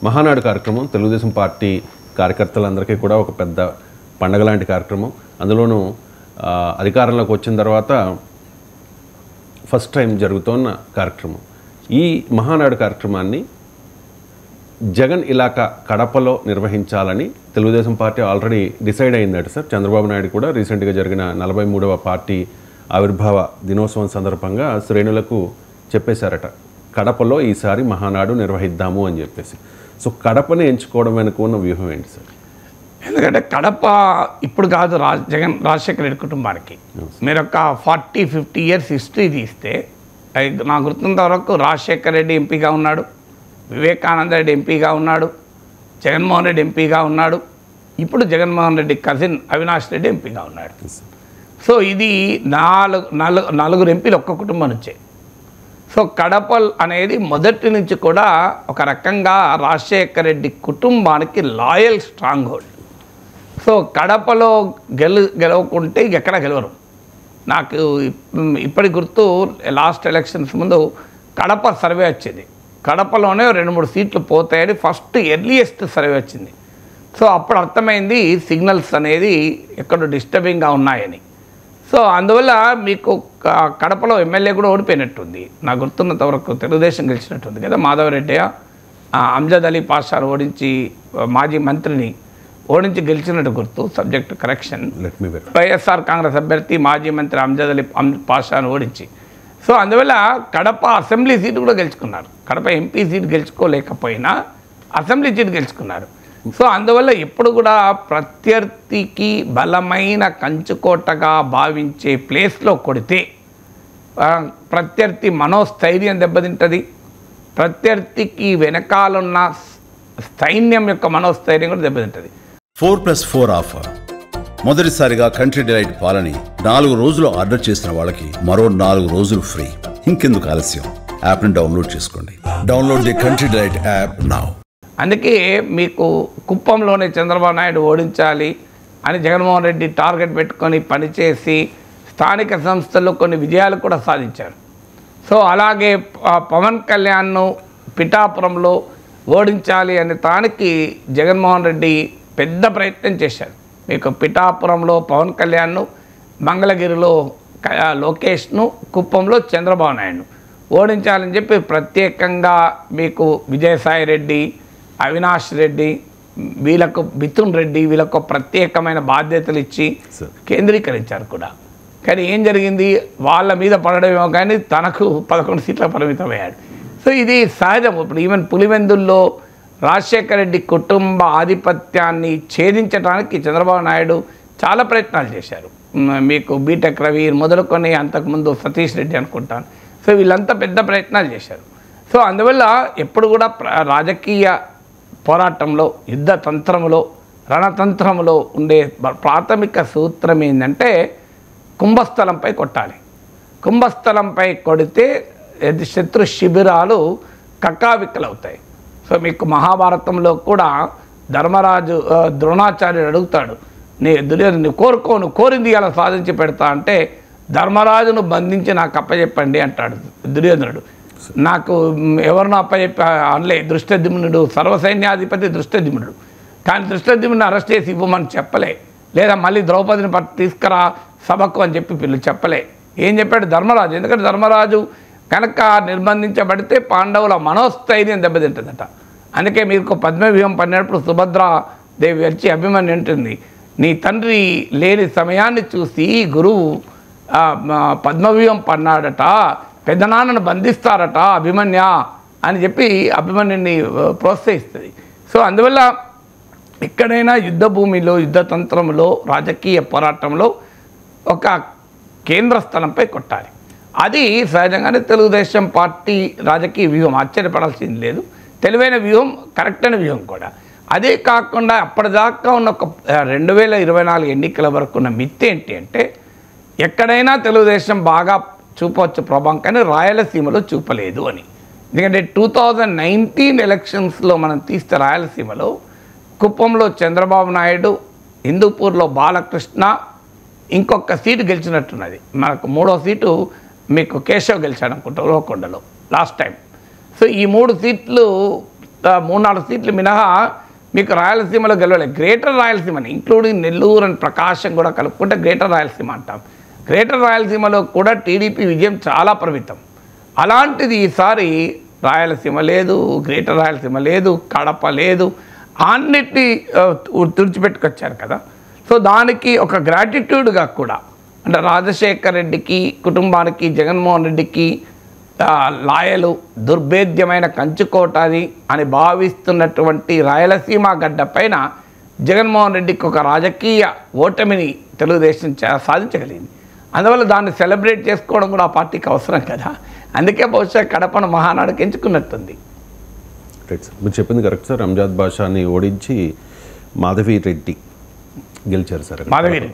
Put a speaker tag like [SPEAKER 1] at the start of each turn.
[SPEAKER 1] మహానాడు కార్యక్రమం తెలుగుదేశం పార్టీ కార్యకర్తలందరికీ కూడా ఒక పెద్ద పండగ లాంటి కార్యక్రమం. అందులోనూ అధికారంలోకి వచ్చిన తర్వాత ఫస్ట్ టైం జరుగుతున్న కార్యక్రమం. ఈ మహానాడు కార్యక్రమాన్ని జగన్ ఇలాకా కడపలో నిర్వహించాలని తెలుగుదేశం పార్టీ ఆల్రెడీ డిసైడ్ అయిందట సార్. చంద్రబాబు నాయుడు కూడా రీసెంట్గా జరిగిన 43వ పార్టీ ఆవిర్భావ దినోత్సవం సందర్భంగా శ్రేణులకు చెప్పేశారట, కడపలో ఈసారి మహానాడు నిర్వహిద్దాము అని చెప్పేసి. సో కడపని ఎంచుకోవడం వెనుక ఉన్న వ్యూహం ఏంటి సార్?
[SPEAKER 2] ఎందుకంటే కడప ఇప్పుడు కాదు రాజశేఖర రెడ్డి కుటుంబానికి. మీరు ఒక 40-50 ఇయర్స్ హిస్టరీ తీస్తే నాకు గుర్తున్నంత వరకు రాజశేఖర రెడ్డి ఎంపీగా ఉన్నాడు, వివేకానంద రెడ్డి ఎంపీగా ఉన్నాడు, జగన్మోహన్ రెడ్డి ఎంపీగా ఉన్నాడు, ఇప్పుడు జగన్మోహన్ రెడ్డి కజిన్ అవినాష్ రెడ్డి ఎంపీగా ఉన్నాడు. సో ఇది నలుగురు ఎంపీలు ఒక్క కుటుంబం నుంచే. సో కడప అనేది మొదటి నుంచి కూడా ఒక రకంగా రాజశేఖర రెడ్డి కుటుంబానికి లాయల్ స్ట్రాంగ్ హోల్డ్. సో కడపలో గెలవకుంటే ఎక్కడ గెలవరు. నాకు ఇప్పటి గుర్తు లాస్ట్ ఎలక్షన్స్ ముందు కడప సర్వే వచ్చింది, కడపలోనే 2-3 సీట్లు పోతాయని ఫస్ట్ ఎర్లియెస్ట్ సర్వే వచ్చింది. సో అప్పుడు అర్థమైంది సిగ్నల్స్ అనేది ఎక్కడో డిస్టర్బింగ్గా ఉన్నాయని. సో అందువల్ల మీకు కడపలో ఎమ్మెల్యే కూడా ఓడిపోయినట్టుంది. నాకు గుర్తున్నంత వరకు తెలుగుదేశం గెలిచినట్టుంది కదా, మాధవరెడ్డి అమ్జద్ అలీ పాషాను ఓడించి మాజీ మంత్రిని ఓడించి గెలిచినట్టు గుర్తు. సబ్జెక్ట్ కరెక్షన్, వైఎస్ఆర్ కాంగ్రెస్ అభ్యర్థి మాజీ మంత్రి అమ్జద్ అలీ పాషాను ఓడించి. సో అందువల్ల కడప అసెంబ్లీ సీటు కూడా గెలుచుకున్నారు. కడప ఎంపీ సీటు గెలుచుకోలేకపోయినా అసెంబ్లీ సీటు గెలుచుకున్నారు. సో అందువల్ల ఎప్పుడు కూడా ప్రత్యర్థికి బలమైన కంచుకోటగా భావించే ప్లేస్లో కొడితే ప్రత్యర్థి మనోస్థైర్యం దెబ్బతింటుంది, ప్రత్యర్థికి వెనకాలన్న సైన్యం యొక్క మనోస్థైర్యం కూడా దెబ్బతింటుంది.
[SPEAKER 3] 4+4 ఆఫర్. మొదటిసారిగా కంట్రీ డిలైట్ పాలని 4 రోజులు ఆర్డర్ చేసిన వాళ్ళకి మరో 4 రోజులు ఫ్రీ. ఇంకెందుకు ఆలస్యం, యాప్ని డౌన్లోడ్ చేసుకోండి. Download the country delight app now.
[SPEAKER 2] అందుకే మీకు కుప్పంలోనే చంద్రబాబు నాయుడు ఓడించాలి అని జగన్మోహన్ రెడ్డి టార్గెట్ పెట్టుకొని పనిచేసి స్థానిక సంస్థల్లో కొన్ని విజయాలు కూడా సాధించారు. సో అలాగే పవన్ కళ్యాణ్ను పిఠాపురంలో ఓడించాలి అనే దానికి జగన్మోహన్ రెడ్డి పెద్ద ప్రయత్నం చేశారు. మీకు పిఠాపురంలో పవన్ కళ్యాణ్ను, మంగళగిరిలో లోకేష్ను, కుప్పంలో చంద్రబాబు నాయుడును ఓడించాలని చెప్పి ప్రత్యేకంగా మీకు విజయసాయి రెడ్డి, అవినాష్ రెడ్డి, వీళ్ళకు మిథున్ రెడ్డి వీళ్ళకు ప్రత్యేకమైన బాధ్యతలు ఇచ్చి కేంద్రీకరించారు కూడా. కానీ ఏం జరిగింది, వాళ్ళ మీద పడడమేమో కానీ తనకు 11 సీట్ల పరిమితమయ్యాడు. సో ఇది సహజం. ఇప్పుడు ఈవెన్ పులివెందుల్లో రాజశేఖర రెడ్డి కుటుంబ ఆధిపత్యాన్ని ఛేదించడానికి చంద్రబాబు నాయుడు చాలా ప్రయత్నాలు చేశారు. మీకు బీటెక్ రవి మొదలుకొని అంతకుముందు సతీష్ రెడ్డి అనుకుంటాను. సో వీళ్ళంతా పెద్ద ప్రయత్నాలు చేశారు. సో అందువల్ల ఎప్పుడు కూడా రాజకీయ పోరాటంలో, యుద్ధ తంత్రంలో, రణతంత్రంలో ఉండే ప్రాథమిక సూత్రం ఏంటంటే కుంభస్థలంపై కొట్టాలి. కుంభస్థలంపై కొడితే శత్రు శిబిరాలు కక్కావిక్కలవుతాయి. సో మీకు మహాభారతంలో కూడా ధర్మరాజు ద్రోణాచార్యుడు అడుగుతాడు, నీ కోరింది అలా సాధించి పెడతా అంటే ధర్మరాజును బంధించి నాకు అప్పచెప్పండి అంటాడు దుర్యోధనుడు. నాకు ఎవరినో అప్పచెప్పి అనలే, దృష్టద్యుమ్నుడు సర్వసైన్యాధిపతి దృష్టద్యుమ్నుడు. కానీ దృష్టద్యుమ్నుడిని అరెస్ట్ చేసి ఇవ్వమని చెప్పలే, లేదా మళ్ళీ ద్రౌపదిని తీసుకురా సభకు అని చెప్పి చెప్పలే. ఏం చెప్పాడు ధర్మరాజు? ఎందుకంటే ధర్మరాజు కనుక నిర్బంధించబడితే పాండవుల మనోస్థైర్యం దెబ్బతింటుందట. అందుకే మీకు పద్మవ్యూహం పడినప్పుడు సుభద్రాదేవి వచ్చి అభిమన్యు ఉంటుంది, నీ తండ్రి లేని సమయాన్ని చూసి గురువు పద్మవ్యూహం పన్నాడట, పెద్దనాన్నను బంధిస్తారట అభిమన్య అని చెప్పి అభిమన్యుని ప్రోత్సహిస్తుంది. సో అందువల్ల ఎక్కడైనా యుద్ధ భూమిలో, యుద్ధ తంత్రంలో, రాజకీయ పోరాటంలో ఒక కేంద్ర స్థలంపై కొట్టాలి. అది సహజంగానే తెలుగుదేశం పార్టీ రాజకీయ వ్యూహం, ఆశ్చర్యపడాల్సింది లేదు. తెలివైన వ్యూహం, కరెక్ట్ అయిన వ్యూహం కూడా. అదే కాకుండా అప్పటిదాకా ఉన్న ఒక 2024 ఎన్నికల వరకు ఉన్న మిత్ ఏంటి అంటే ఎక్కడైనా తెలుగుదేశం బాగా చూపవచ్చు ప్రభావం, కానీ రాయలసీమలో చూపలేదు అని. ఎందుకంటే 2019 ఎలక్షన్స్లో మనం తీస్తే రాయలసీమలో కుప్పంలో చంద్రబాబు నాయుడు, హిందూపూర్లో బాలకృష్ణ, ఇంకొక సీటు గెలిచినట్టున్నది. మనకు 3వ సీటు మీకు కేశవ్ గెలిచాడు అనుకుంటా ఉరవకొండలో లాస్ట్ టైం. సో ఈ 3 సీట్లు 3-4 సీట్లు మినహా మీకు రాయలసీమలో గెలవలేదు. గ్రేటర్ రాయలసీమని ఇంక్లూడింగ్ నెల్లూరు అండ్ ప్రకాశం కూడా కలుపుకుంటే గ్రేటర్ రాయలసీమ అంటాం. గ్రేటర్ రాయలసీమలో కూడా టీడీపీ విజయం చాలా పరిమితం. అలాంటిది ఈసారి రాయలసీమ లేదు, గ్రేటర్ రాయలసీమ లేదు, కడప లేదు, అన్నిటినీ తుడిచిపెట్టుకొచ్చారు కదా. సో దానికి ఒక గ్రాటిట్యూడ్గా కూడా అంటే రాజశేఖర్ రెడ్డికి కుటుంబానికి, జగన్మోహన్ రెడ్డికి లాయలు దుర్భేద్యమైన కంచుకోటది అని భావిస్తున్నటువంటి రాయలసీమ గడ్డ పైన జగన్మోహన్ రెడ్డికి ఒక రాజకీయ ఓటమిని తెలుగుదేశం సాధించగలిగింది. అందువల్ల దాన్ని సెలబ్రేట్ చేసుకోవడం కూడా ఆ పార్టీకి అవసరం కదా. అందుకే బహుశా కడపను మహానాడుకి ఎంచుకున్నట్టుంది.
[SPEAKER 1] రైట్ సార్, మీరు చెప్పింది కరెక్ట్ సార్. అంజాద్ బాషాని ఓడించి మాధవి రెడ్డి గెలిచారు సార్.
[SPEAKER 2] మాధవి రెడ్డి